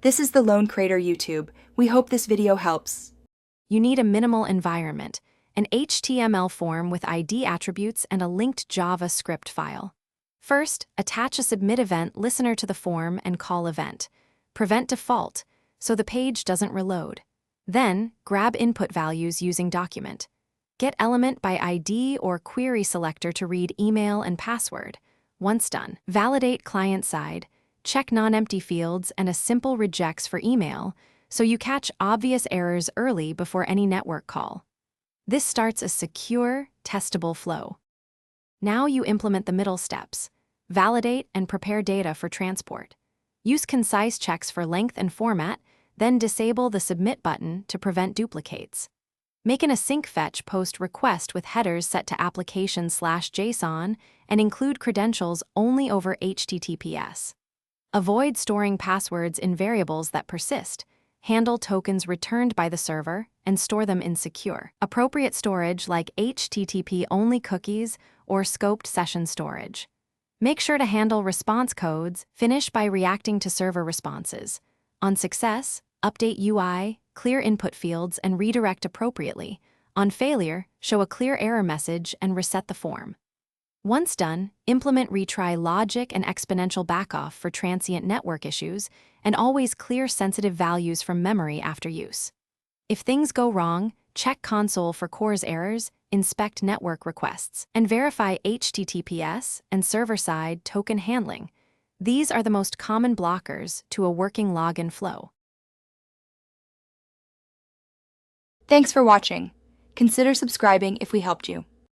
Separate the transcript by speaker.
Speaker 1: This is the Lone Crater YouTube. We hope this video helps.
Speaker 2: You need a minimal environment, an HTML form with ID attributes and a linked JavaScript file. First, attach a submit event listener to the form and call event. Prevent default, so the page doesn't reload. Then, grab input values using document. Get element by ID or query selector to read email and password. Once done, validate client side, check non-empty fields and a simple regex for email, so you catch obvious errors early before any network call. This starts a secure, testable flow. Now you implement the middle steps. Validate and prepare data for transport. Use concise checks for length and format, then disable the submit button to prevent duplicates. Make an async fetch post request with headers set to application/JSON and include credentials only over HTTPS. Avoid storing passwords in variables that persist. Handle tokens returned by the server and store them in secure, appropriate storage like HTTP-only cookies or scoped session storage. Make sure to handle response codes. Finish by reacting to server responses. On success, update UI, clear input fields, and redirect appropriately. On failure, show a clear error message and reset the form. Once done, implement retry logic and exponential backoff for transient network issues, and always clear sensitive values from memory after use. If things go wrong, check console for CORS errors, inspect network requests, and verify HTTPS and server-side token handling. These are the most common blockers to a working login flow.
Speaker 1: Thanks for watching. Consider subscribing if we helped you.